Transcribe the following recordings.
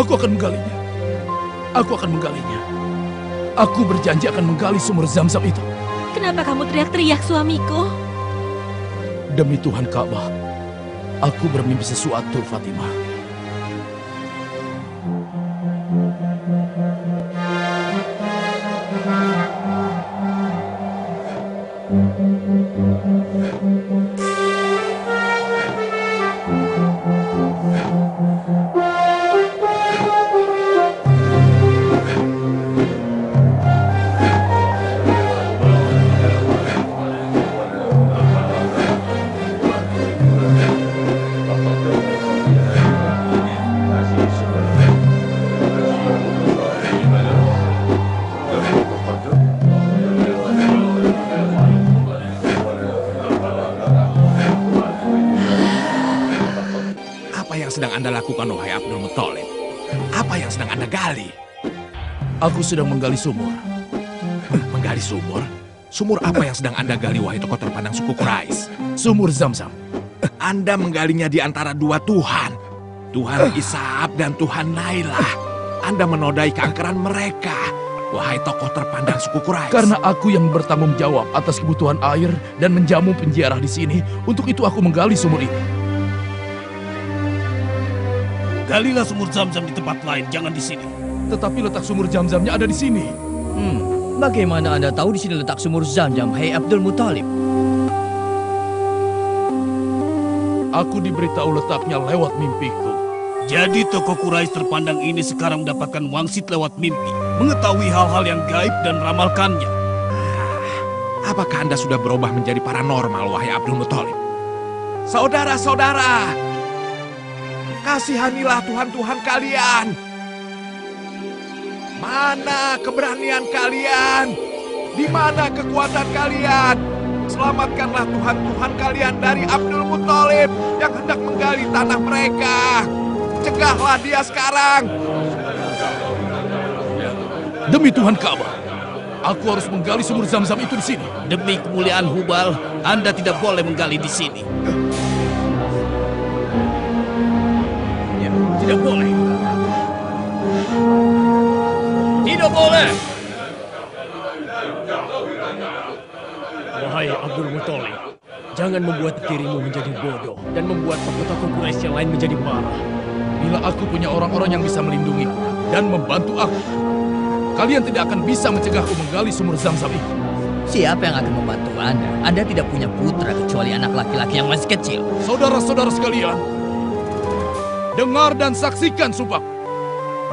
Aku akan menggalinya. Aku akan menggalinya. Aku berjanji akan menggali sumur Zam-Zam itu. Kenapa kamu teriak-teriak, suamiku? Demi Tuhan Ka'bah, aku bermimpi sesuatu, Fatimah. Sedang Anda lakukan, wahai Abdul Muthalib? Apa yang sedang Anda gali? Aku sedang menggali sumur. Menggali sumur? Sumur apa yang sedang Anda gali, wahai tokoh terpandang suku Quraisy? Sumur Zam-Zam. Anda menggalinya di antara dua Tuhan. Tuhan Ishaq dan Tuhan Nailah. Anda menodai keangkeran mereka, wahai tokoh terpandang suku Quraisy. Karena aku yang bertanggung jawab atas kebutuhan air dan menjamu penjara di sini, untuk itu aku menggali sumur ini. Galilah sumur Zam-Zam di tempat lain, jangan di sini. Tetapi letak sumur Zam-Zamnya ada di sini. Bagaimana Anda tahu di sini letak sumur Zam-Zam, hai Abdul Muthalib? Aku diberitahu letaknya lewat mimpiku. Jadi tokoh Quraisy terpandang ini sekarang mendapatkan wangsit lewat mimpi, mengetahui hal-hal yang gaib dan meramalkannya. Apakah Anda sudah berubah menjadi paranormal, wahai Abdul Muthalib? Saudara-saudara, kasihanilah Tuhan-Tuhan kalian. Mana keberanian kalian? Di mana kekuatan kalian? Selamatkanlah Tuhan-Tuhan kalian dari Abdul Muthalib yang hendak menggali tanah mereka. Cegahlah dia sekarang. Demi Tuhan Ka'bah, aku harus menggali sumur Zam-Zam itu di sini. Demi kemuliaan Hubal, Anda tidak boleh menggali di sini. Tidak boleh. Tidak boleh. Wahai Abdul Muthalib, jangan membuat dirimu menjadi bodoh dan membuat tokoh-tokoh Quraisy yang lain menjadi marah. Bila aku punya orang-orang yang bisa melindungiku dan membantu aku, kalian tidak akan bisa mencegahku menggali sumur Zam-Zam itu. Siapa yang akan membantu Anda? Anda tidak punya putra kecuali anak laki-laki yang masih kecil. Saudara-saudara sekalian, dengar dan saksikan sumpah.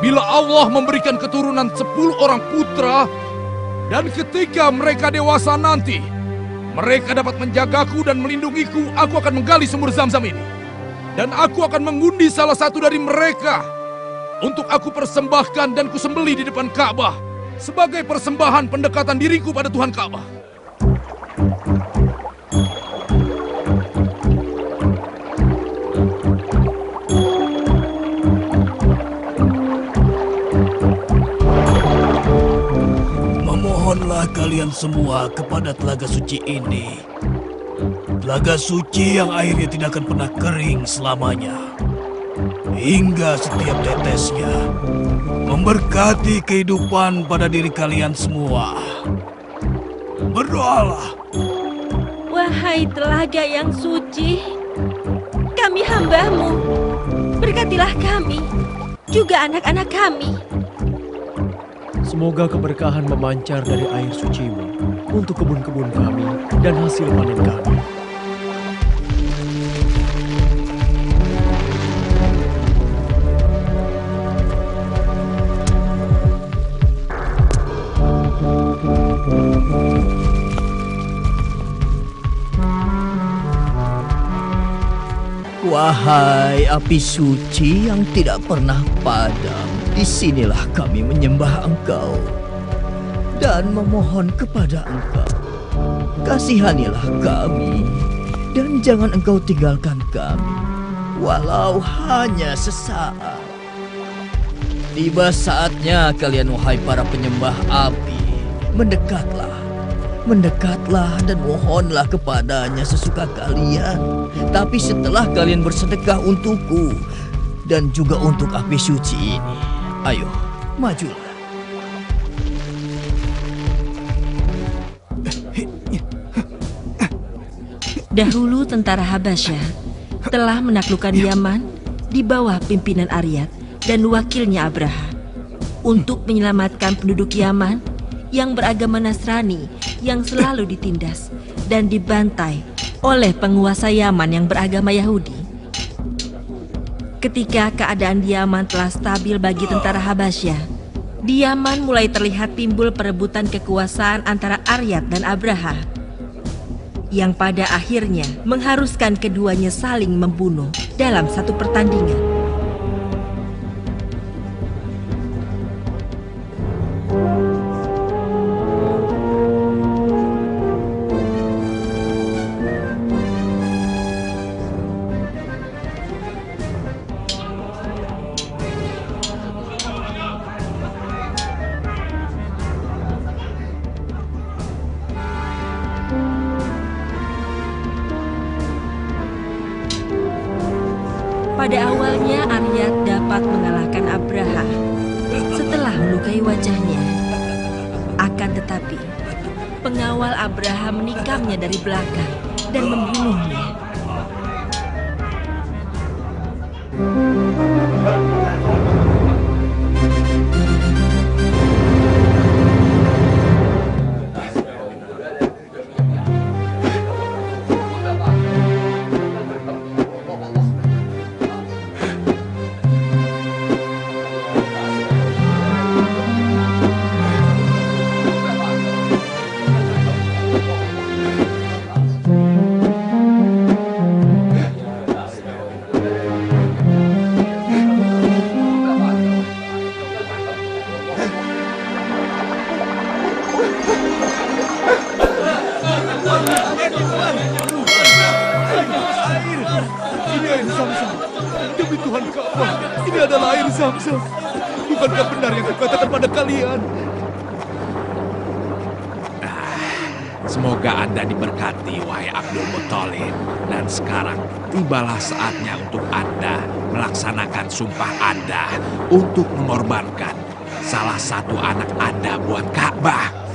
Bila Allah memberikan keturunan 10 orang putra, dan ketika mereka dewasa nanti, mereka dapat menjagaku dan melindungiku, aku akan menggali sumur Zam-Zam ini. Dan aku akan mengundi salah satu dari mereka untuk aku persembahkan dan kusembelih di depan Ka'bah sebagai persembahan pendekatan diriku pada Tuhan Ka'bah. Memohonlah kalian semua kepada telaga suci ini. Telaga suci yang airnya tidak akan pernah kering selamanya. Hingga setiap tetesnya memberkati kehidupan pada diri kalian semua. Berdoalah. Wahai telaga yang suci, kami hamba-Mu. Berkatilah kami, juga anak-anak kami. Semoga keberkahan memancar dari air suci-Mu untuk kebun-kebun kami dan hasil panen kami. Wahai api suci yang tidak pernah padam, disinilah kami menyembah Engkau dan memohon kepada Engkau. Kasihanilah kami dan jangan Engkau tinggalkan kami, walau hanya sesaat. Tiba saatnya kalian, wahai para penyembah api, mendekatlah. Mendekatlah dan mohonlah kepadanya sesuka kalian. Tapi setelah kalian bersedekah untukku dan juga untuk api suci ini. Ayo, majulah. Dahulu tentara Habasyah telah menaklukkan Yaman di bawah pimpinan Aryat dan wakilnya Abraha untuk menyelamatkan penduduk Yaman yang beragama Nasrani yang selalu ditindas dan dibantai oleh penguasa Yaman yang beragama Yahudi. Ketika keadaan di Yaman telah stabil bagi tentara Habasyah, di Yaman mulai terlihat timbul perebutan kekuasaan antara Aryat dan Abraha, yang pada akhirnya mengharuskan keduanya saling membunuh dalam satu pertandingan. Pada awalnya Aryat dapat mengalahkan Abraha setelah melukai wajahnya. Akan tetapi, pengawal Abraha menikamnya dari belakang dan membunuhnya. Ini air Zam-Zam. Demi Tuhan Ka'bah, ini adalah air Zam-Zam. Bukankah benar yang kukatakan pada kalian? Semoga Anda diberkati, wahai Abdul Muthalib. Dan sekarang tibalah saatnya untuk Anda melaksanakan sumpah Anda untuk mengorbankan salah satu anak Anda buat Ka'bah.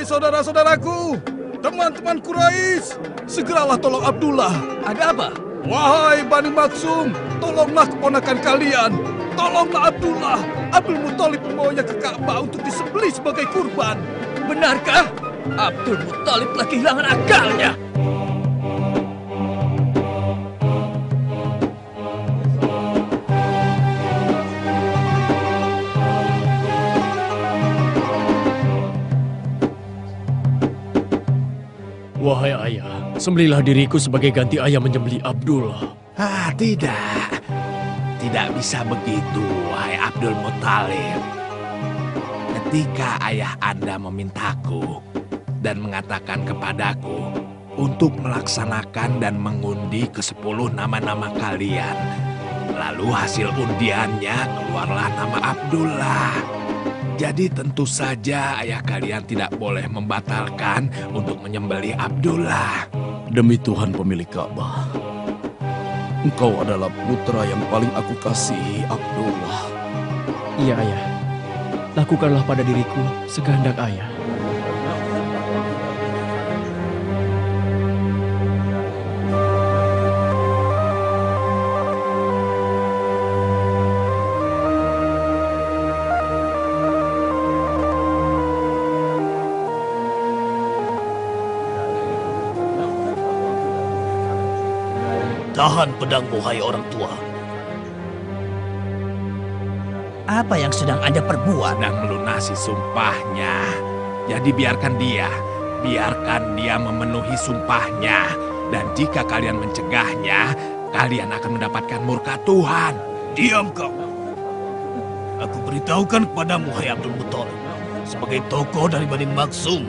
Saudara-saudaraku, teman-teman Quraisy, segeralah tolong Abdullah. Ada apa? Wahai Bani Maksum, tolonglah keponakan kalian. Tolonglah Abdullah. Abdul Muthalib membawanya ke Ka'bah untuk disembelih sebagai kurban. Benarkah? Abdul Muthalib telah kehilangan akalnya. Wahai ayah, sembelihlah diriku sebagai ganti ayah menyembelih Abdullah. Tidak. Tidak bisa begitu, wahai Abdul Muthalib. Ketika ayah Anda memintaku dan mengatakan kepadaku untuk melaksanakan dan mengundi ke-10 nama-nama kalian, lalu hasil undiannya keluarlah nama Abdullah. Jadi tentu saja ayah kalian tidak boleh membatalkan untuk menyembelih Abdullah. Demi Tuhan pemilik Ka'bah, engkau adalah putra yang paling aku kasihi, Abdullah. Iya ayah, lakukanlah pada diriku sekehendak ayah. Tahan pedangmu, hai orang tua. Apa yang sedang Anda perbuat? Dan melunasi sumpahnya. Jadi biarkan dia memenuhi sumpahnya. Dan jika kalian mencegahnya, kalian akan mendapatkan murka Tuhan. Diam kau. Aku beritahukan kepadamu, hai Abdul Muthalib. sebagai tokoh dari Bani Maksum.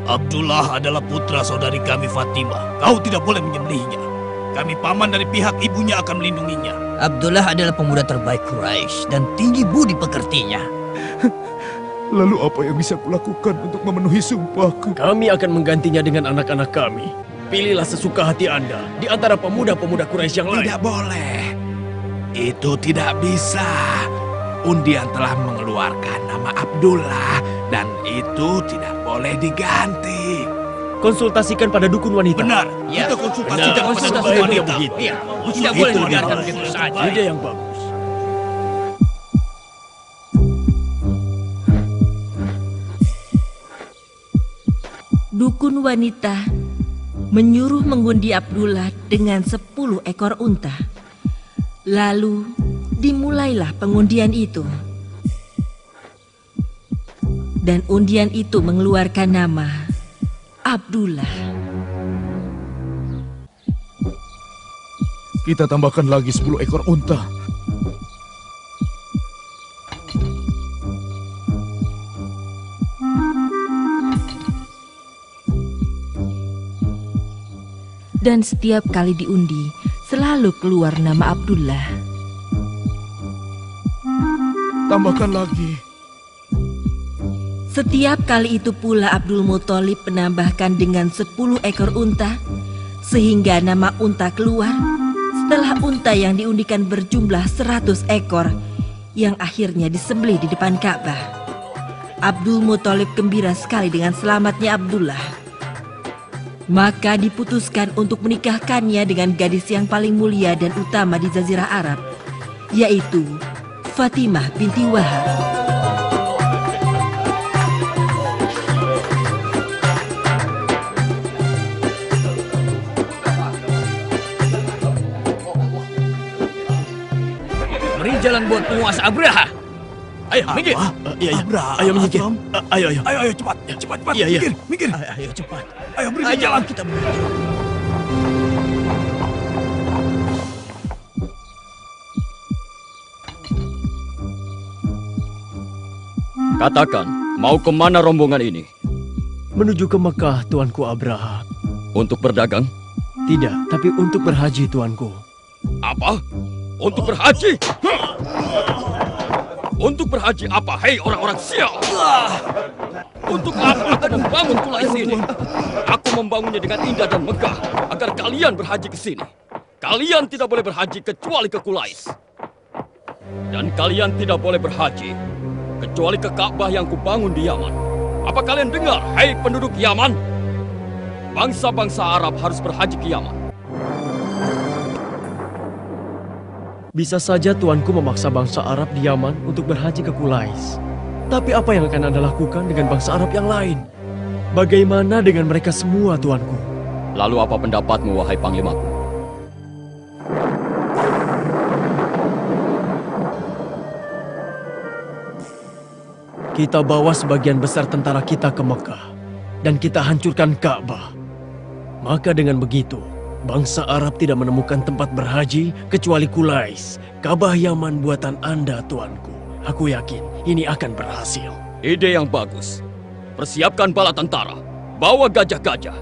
Abdullah adalah putra saudari kami Fatimah. Kau tidak boleh menyembelihnya. Kami paman dari pihak ibunya akan melindunginya. Abdullah adalah pemuda terbaik Quraisy dan tinggi budi pekertinya. Lalu apa yang bisa kulakukan untuk memenuhi sumpahku? Kami akan menggantinya dengan anak-anak kami. Pilihlah sesuka hati Anda di antara pemuda-pemuda Quraisy yang lain. Tidak boleh. Itu tidak bisa. Undian telah mengeluarkan nama Abdullah dan itu tidak boleh diganti. Konsultasikan pada dukun wanita. Benar, Ya. kita konsultasikan Benar, kepada konsultasikan wanita. dia begitu. Iya, Usul tidak boleh itu dibiarkan adalah begitu yang saja. terbaik. Ide yang bagus. Dukun wanita menyuruh mengundi Abdullah dengan 10 ekor unta. Lalu dimulailah pengundian itu. Dan undian itu mengeluarkan nama Abdullah. Kita tambahkan lagi 10 ekor unta. Dan setiap kali diundi, selalu keluar nama Abdullah. Tambahkan lagi. Setiap kali itu pula Abdul Muthalib menambahkan dengan 10 ekor unta, sehingga nama unta keluar setelah unta yang diundikan berjumlah 100 ekor, yang akhirnya disembelih di depan Ka'bah. Abdul Muthalib gembira sekali dengan selamatnya Abdullah. Maka diputuskan untuk menikahkannya dengan gadis yang paling mulia dan utama di Jazirah Arab, yaitu Fatimah binti Wahab. Beri jalan buat penguasa Abraha. Ayo, minggir. Iya, iya. Abraham. Ayo minggir. Ayo, ayo. Ayo, cepat, cepat. Iya, iya. Minggir. Ayo cepat. Ayo, beri Ayo, jalan. kita Katakan, mau kemana rombongan ini? Menuju ke Mekah, Tuanku Abraha. Untuk berdagang? Tidak, tapi untuk berhaji, Tuanku. Apa? Untuk berhaji? Untuk berhaji apa, hei orang-orang sial? Untuk apa aku membangun Qulais ini? Aku membangunnya dengan indah dan megah agar kalian berhaji ke sini. Kalian tidak boleh berhaji kecuali ke Qulais. Dan kalian tidak boleh berhaji kecuali ke Ka'bah yang kubangun di Yaman. Apa kalian dengar, hei penduduk Yaman? Bangsa-bangsa Arab harus berhaji ke Yaman. Bisa saja Tuanku memaksa bangsa Arab di Yaman untuk berhaji ke Qulais. Tapi apa yang akan Anda lakukan dengan bangsa Arab yang lain? Bagaimana dengan mereka semua, Tuanku? Lalu apa pendapatmu, wahai panglimaku? Kita bawa sebagian besar tentara kita ke Mekah, dan kita hancurkan Ka'bah. Maka dengan begitu, bangsa Arab tidak menemukan tempat berhaji kecuali Qulais, Ka'bah Yaman buatan Anda, Tuanku. Aku yakin ini akan berhasil. Ide yang bagus. Persiapkan bala tentara, bawa gajah-gajah,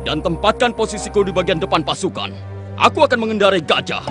dan tempatkan posisiku di bagian depan pasukan. Aku akan mengendarai gajah.